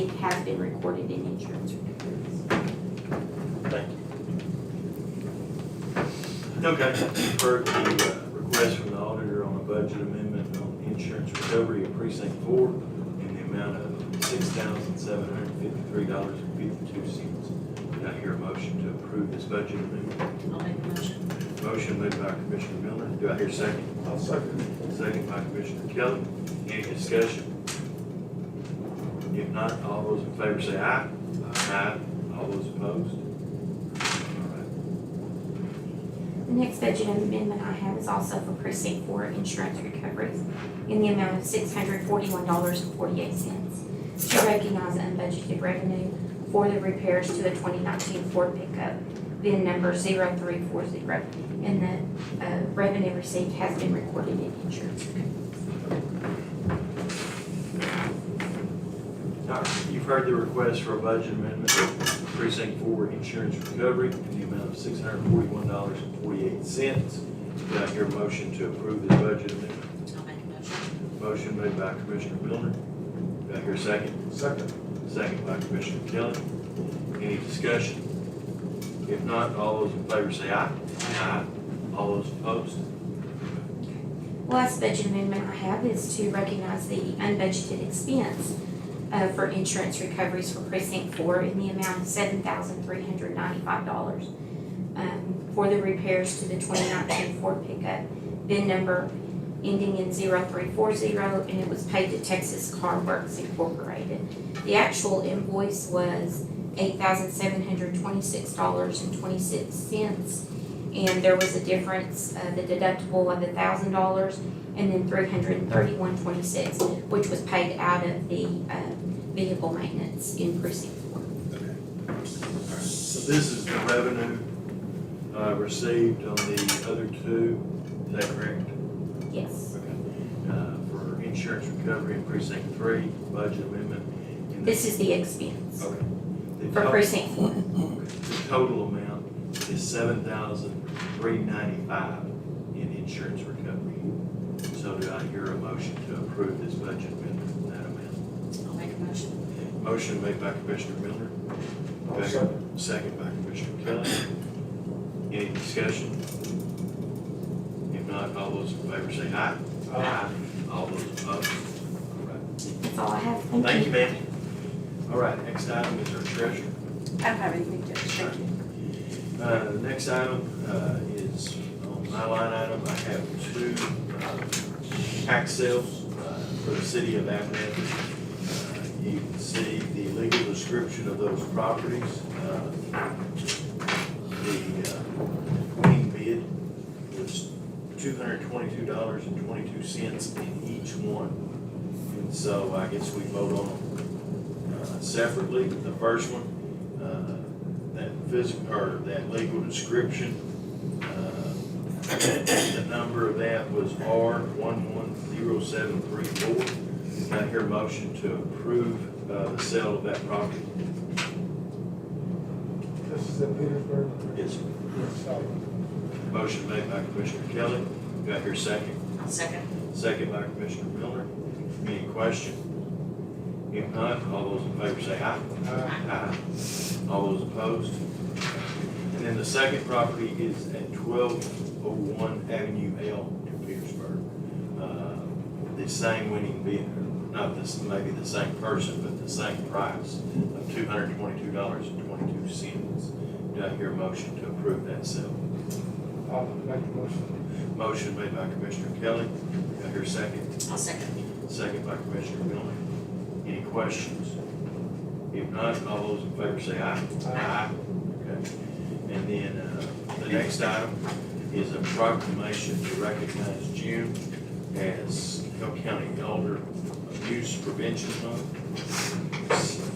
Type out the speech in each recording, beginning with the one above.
received has been recorded in insurance recoveries. Thank you. Okay, you've heard the request from the auditor on a budget amendment on insurance recovery of precinct 4 in the amount of $6,753.52. Did I hear a motion to approve this budget amendment? I'll make a motion. Motion made by Commissioner Miller. Do I hear a second? I'll second. Second by Commissioner Kelly. Any discussion? If not, all those in favor say aye. Aye. All those opposed? All right. The next budget amendment I have is also for precinct 4 insurance recoveries in the amount of $641.48 to recognize unbudgeted revenue for the repairs to a 2019 Ford pickup, VIN number 0340, and the revenue received has been recorded in insurance recoveries. All right, you've heard the request for a budget amendment for precinct 4 insurance recovery in the amount of $641.48. Do I hear a motion to approve this budget amendment? I'll make a motion. Motion made by Commissioner Milner. Do I hear a second? Second. Second by Commissioner Kelly. Any discussion? If not, all those in favor say aye. Aye. All those opposed? The last budget amendment I have is to recognize the unbudgeted expense for insurance recoveries for precinct 4 in the amount of $7,395 for the repairs to the 2019 Ford pickup, VIN number ending in 0340, and it was paid to Texas Car Works Incorporated. The actual invoice was $8,726.26, and there was a difference, the deductible of $1,000 and then $331.26, which was paid out of the vehicle maintenance in precinct 4. Okay. All right. So this is the revenue received on the other two, is that correct? Yes. Okay. For insurance recovery in precinct 3, budget amendment. and This is the expense Okay. The for to- precinct 4. okay. The total amount is $7,395 in insurance recovery. So do I hear a motion to approve this budget amendment in that amount? I'll make a motion. Motion made by Commissioner Miller. I'll second. Second by Commissioner Kelly. Any discussion? If not, all those in favor say aye. Aye. All those opposed? All right. That's all I have. Thank you, ma'am. All right, next item is our treasurer. I don't have anything, Judge. Thank you. The next item is on my line item. I have 2 tax sales for the city of Abilene. You can see the legal description of those properties. The winning bid was $222.22 in each one. And so I guess we vote on them separately. The first one, that physical, or that legal description, the number of that was R110734. Can I hear a motion to approve the sale of that property? This is in Petersburg? Yes, sir. Yes, sorry. Motion made by Commissioner Kelly. Do I hear a second? I'll second. Second by Commissioner Milner. Any question? If not, all those in favor say aye. Aye. All those opposed? And then the second property is at 1201 Avenue L in Petersburg. The same winning bid, not this, maybe the same person, but the same price of $222.22. Do I hear a motion to approve that sale? I'll make the motion. Motion made by Commissioner Kelly. Do I hear a second? I'll second. Second by Commissioner Miller. Any questions? If not, all those in favor say aye. Aye. Okay. And then the next item is a proclamation to recognize June as Hale County Elder Abuse Prevention Month. Let's see.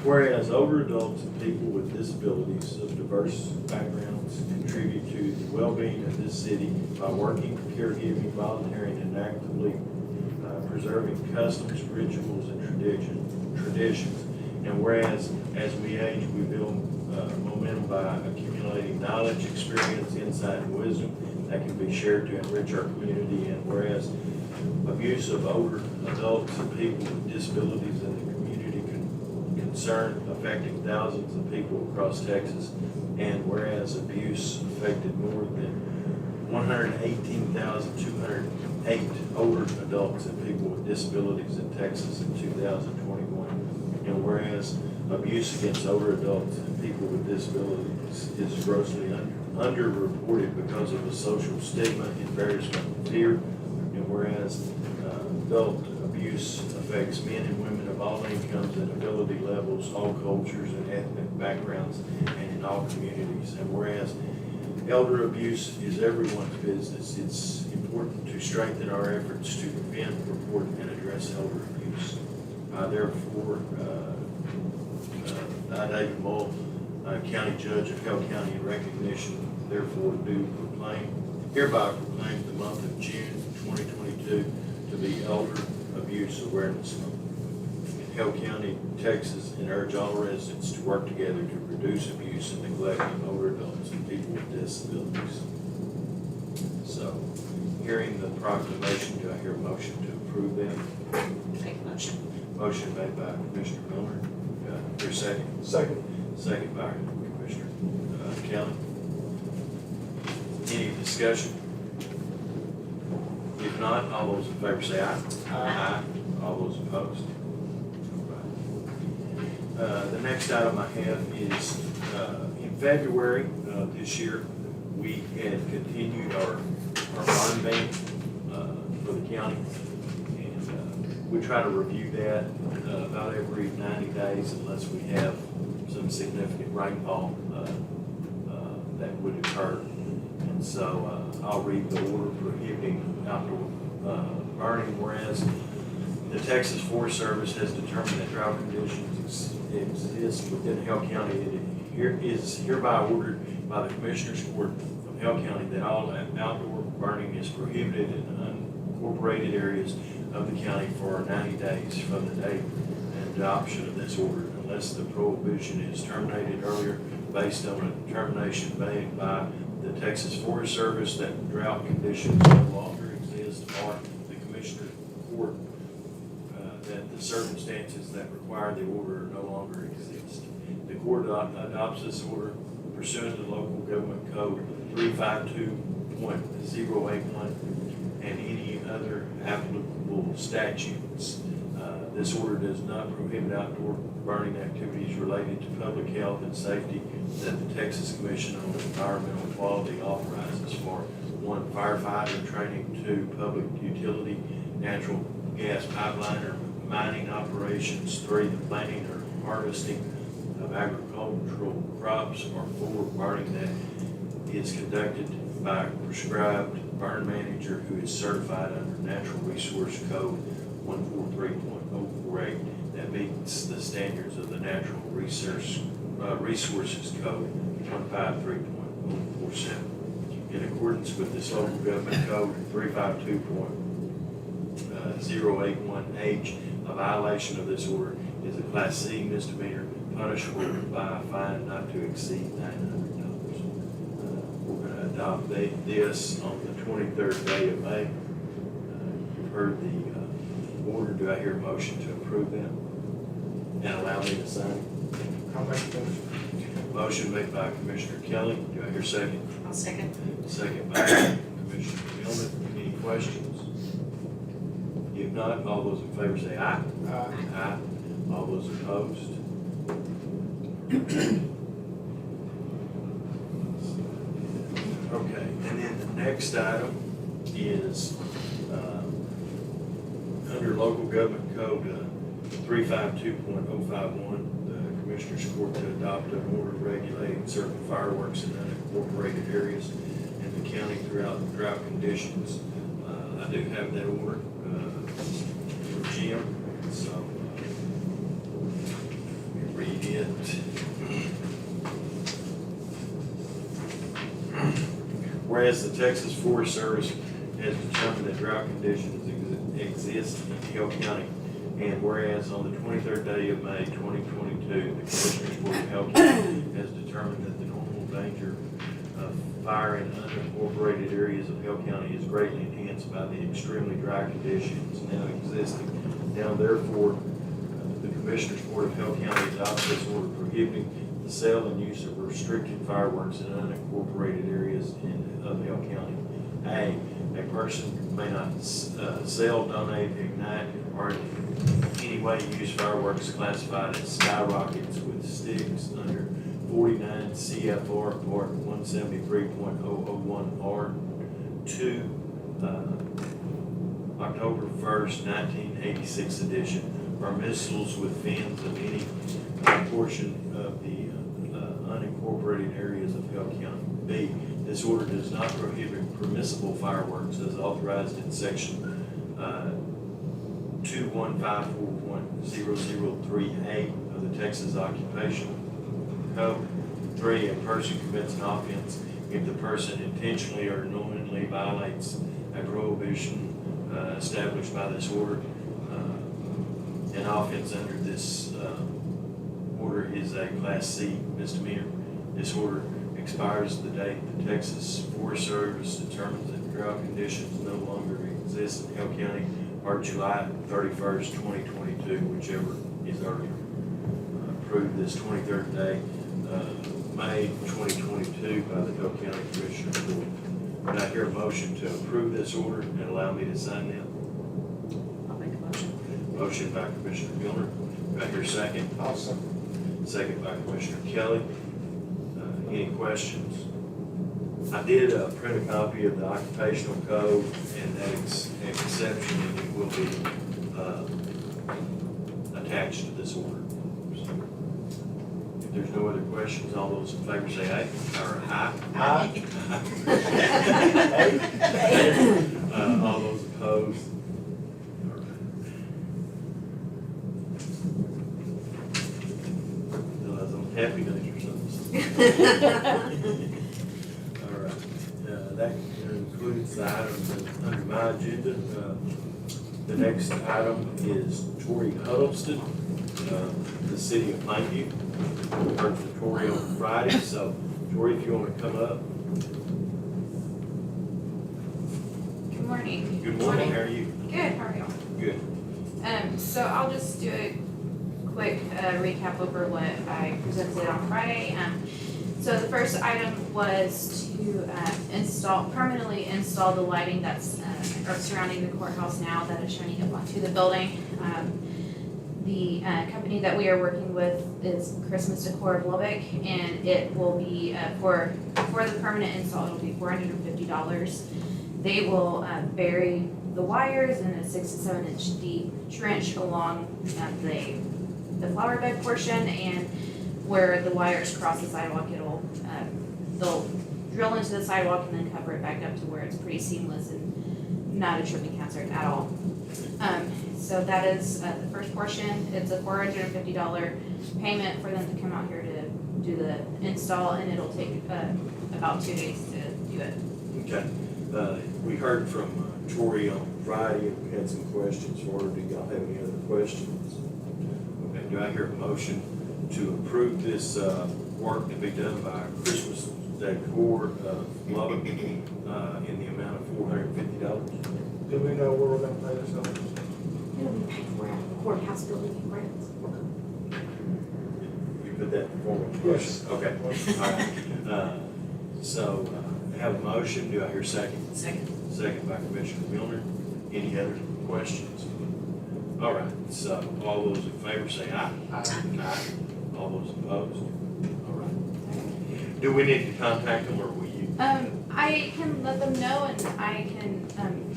Whereas older adults and people with disabilities of diverse backgrounds contribute to the well-being of this city by working, caregiving, volunteering, and actively preserving customs, rituals, and traditions. And whereas as we age, we build momentum by accumulating knowledge, experience, insight, and wisdom that can be shared to enrich our community. And whereas abuse of older adults and people with disabilities in the community concern affecting thousands of people across Texas. And whereas abuse affected more than 118,208 older adults and people with disabilities in Texas in 2021. And whereas abuse against older adults and people with disabilities is grossly underreported because of the social stigma, embarrassment, and fear. And whereas adult abuse affects men and women of all incomes and ability levels, all cultures and ethnic backgrounds, and in all communities. And whereas elder abuse is everyone's business, it's important to strengthen our efforts to prevent, report, and address elder abuse. Therefore, I, David Mull, County Judge of Hale County, in recognition, therefore hereby proclaim the month of June 2022 to be Elder Abuse Awareness Month in Hale County, Texas, and urge all residents to work together to reduce abuse and neglect of older adults and people with disabilities. So, hearing the proclamation, do I hear a motion to approve that? Make a motion. Motion made by Commissioner Miller. Your second. Second. Second by Commissioner Kelly. Any discussion? If not, all those in favor say aye. Aye. All those opposed? The next item I have is, in February this year, we had continued our bond ban for the county. And we try to review that about every 90 days unless we have some significant rainfall that would occur. And so I'll read the order prohibiting outdoor burning, whereas the Texas Forest Service has determined that drought conditions exist within Hale County. It is hereby ordered by the Commissioners Court of Hale County that all outdoor burning is prohibited in unincorporated areas of the county for 90 days from the date and adoption of this order, unless the prohibition is terminated earlier based on a determination made by the Texas Forest Service that drought conditions no longer exist, or the Commissioner Court that the circumstances that require the order no longer exist. The court adopts this order pursuant to local government code 352.081 and any other applicable statutes. This order does not prohibit outdoor burning activities related to public health and safety that the Texas Commission on Environmental Quality authorizes for 1, firefighter training, 2, public utility, natural gas pipeline or mining operations, 3, the planting or harvesting of agricultural crops, or 4, burning that is conducted by a prescribed burn manager who is certified under Natural Resource Code 143.048 that meets the standards of the Natural Resources Code 153.047. In accordance with this local government code 352.081H, a violation of this order is a Class C misdemeanor punishable by a fine not to exceed $900. We're going to adopt this on the 23rd day of May. You've heard the order. Do I hear a motion to approve that and allow me to sign? I'll make the motion. Motion made by Commissioner Kelly. Do I hear a second? I'll second. Second by Commissioner Miller. Any questions? If not, all those in favor say aye. Aye. Aye. All those opposed? Okay, and then the next item is under local government code 352.051, the Commissioners Court to adopt an order regulating certain fireworks in unincorporated areas in the county throughout drought conditions. I do have that order from Jim, so read it. whereas the Texas Forest Service has determined that drought conditions exist in Hale County, and whereas on the 23rd day of May 2022, the Commissioners Board of Hale County has determined that the normal danger of fire in unincorporated areas of Hale County is greatly enhanced by the extremely dry conditions now existing. Now therefore, the Commissioners Board of Hale County adopts this order prohibiting the sale and use of restricted fireworks in unincorporated areas of Hale County. A person may not sell, donate, ignite, or in any way use fireworks classified as skyrockets with sticks under 49 CFR Part 173.001 R2, October 1st, 1986 edition, or missiles with fins of any portion of the unincorporated areas of Hale County. B, this order does not prohibit permissible fireworks as authorized in section 21541.003A of the Texas Occupational Code. 3, a person commits an offense if the person intentionally or knowingly violates a prohibition established by this order. An offense under this order is a Class C misdemeanor. This order expires the date the Texas Forest Service determines that drought conditions no longer exist in Hale County, or July 31st, 2022, whichever is earlier. Approved this 23rd day, May 2022 by the Hale County Commissioners Board. Would I hear a motion to approve this order and allow me to sign them? I'll make a motion. Motion by Commissioner Gilmer. Do I hear a second? I'll second. Second by Commissioner Kelly. Any questions? I did print a copy of the occupational code and that exception, and it will be attached to this order. So, if there's no other questions, all those in favor say aye, or aye. Aye. All those opposed? Happiness or something. All right, that concludes the items under my agenda. The next item is Tori Huddleston, the city of Plainview. We heard from Tori on Friday, so Tori, if you want to come up. Good morning. Good morning, how are you? Good, how are y'all? Good. So I'll just do a quick recap over what I presented on Friday. So the first item was to permanently install the lighting that's surrounding the courthouse now that is shining up onto the building. The company that we are working with is Christmas Decor of Lubbock, and it will be for the permanent install, it'll be $450. They will bury the wires in a 6 to 7 inch deep trench along the flower bed portion, and where the wires cross the sidewalk, they'll drill into the sidewalk and then cover it back up to where it's pretty seamless and not a tripping hazard at all. So that is the first portion. It's a $450 payment for them to come out here to do the install, and it'll take about 2 days to do it. Okay. We heard from Tori on Friday, and we had some questions for her. Do y'all have any other questions? Okay, do I hear a motion to approve this work to be done by Christmas Decor of Lubbock in the amount of $450? Do we know where we're gonna pay this on? It'll be paid for out of the courthouse building and grounds. You put that in form of Yes. question? Okay, all right. So, have a motion, do I hear second? Second. Second by Commissioner Milner. Any other questions? All right, so all those in favor say aye. Aye. All those opposed? All right. Do we need to contact them, or will you? I can let them know, and I can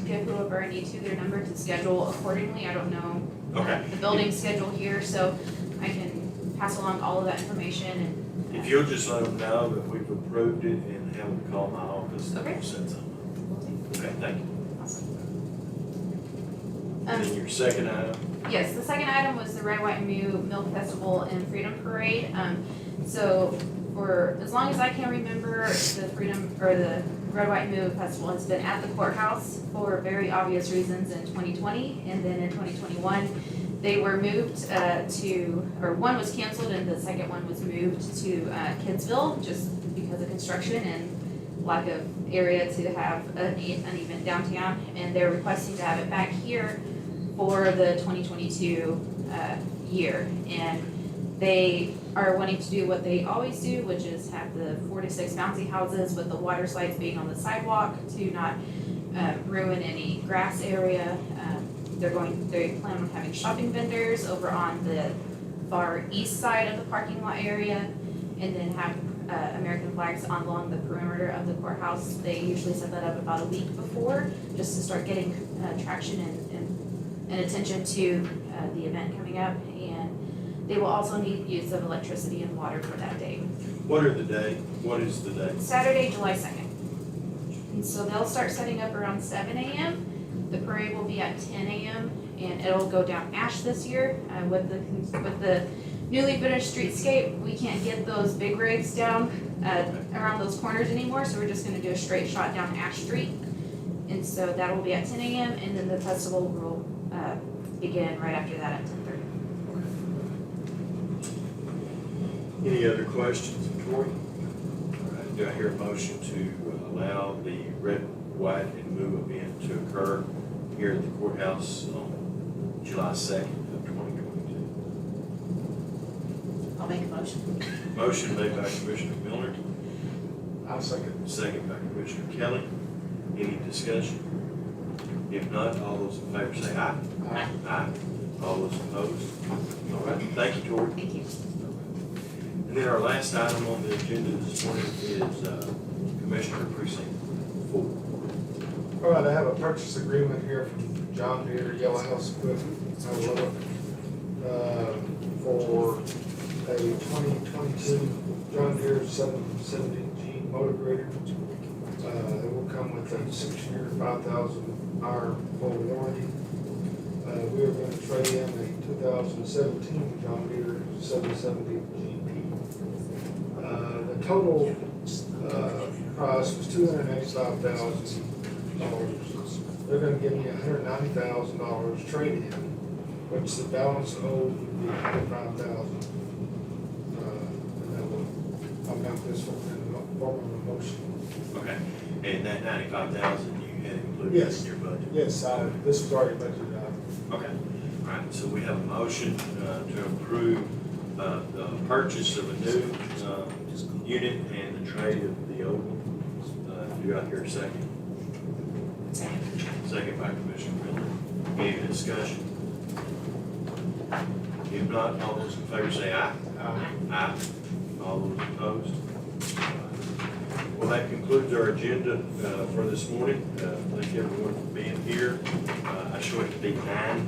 give whoever I need to their number to schedule accordingly. I don't know Okay. the building schedule here, so I can pass along all of that information and. If you'll just let them know that we've approved it and have them call my office, and Okay. we'll set something up. Okay, thank you. Awesome. And your second item? Yes, the second item was the Red, White, and Blue Milk Festival and Freedom Parade. So for as long as I can remember, the Red, White, and Blue Festival has been at the courthouse for very obvious reasons in 2020, and then in 2021, they were moved or one was canceled and the second one was moved to Kidsville, just because of construction and lack of area to have an event downtown, and they're requesting to have it back here for the 2022 year. And they are wanting to do what they always do, which is have the 4 to 6 bouncy houses with the water slides being on the sidewalk to not ruin any grass area. They plan on having shopping vendors over on the far east side of the parking lot area, and then have American flags along the perimeter of the courthouse. They usually set that up about a week before, just to start getting traction and attention to the event coming up. And they will also need use of electricity and water for that day. What is the day? Saturday, July 2nd. And so they'll start setting up around 7 a.m. The parade will be at 10 a.m. and it'll go down Ash this year. With the newly finished streetscape, we can't get those big rigs down around those corners anymore, so we're just gonna do a straight shot down Ash Street. And so that will be at 10 a.m. and then the festival will begin right after that at 10:30. Any other questions of Tori? All right, do I hear a motion to allow the Red, White, and Blue event to occur here at the courthouse on July 2nd of 2022? I'll make a motion. Motion made by Commissioner Miller, I'll second. second by Commissioner Kelly. Any discussion? If not, all those in favor say aye. Aye. Aye. All those opposed? All right, thank you, Tori. Thank you. And then our last item on the agenda this morning is Commissioner Precinct 4. All right, I have a purchase agreement here from John Deere Yellow House Equipment, I love it, for a 2022 John Deere 770G motor grader. It will come with a 6-year, 5,000 hour full warranty. We are going to trade in a 2017 John Deere 770 GP. The total price was $285,000. They're going to give me $190,000 trade-in, which the balance owed would be $105,000. And that will, I'll make this in the form of a motion. Okay, and that 95,000 you had included Yes. in your budget? Yes, this was already budgeted out. Okay, all right, so we have a motion to approve the purchase of a new unit and the trade of the old one. Do I hear a second? Second by Commissioner Miller. Any discussion? If not, all those in favor say aye. Aye. All those opposed? Well, that concludes our agenda for this morning. Thank everyone for being here. I show it to be 9.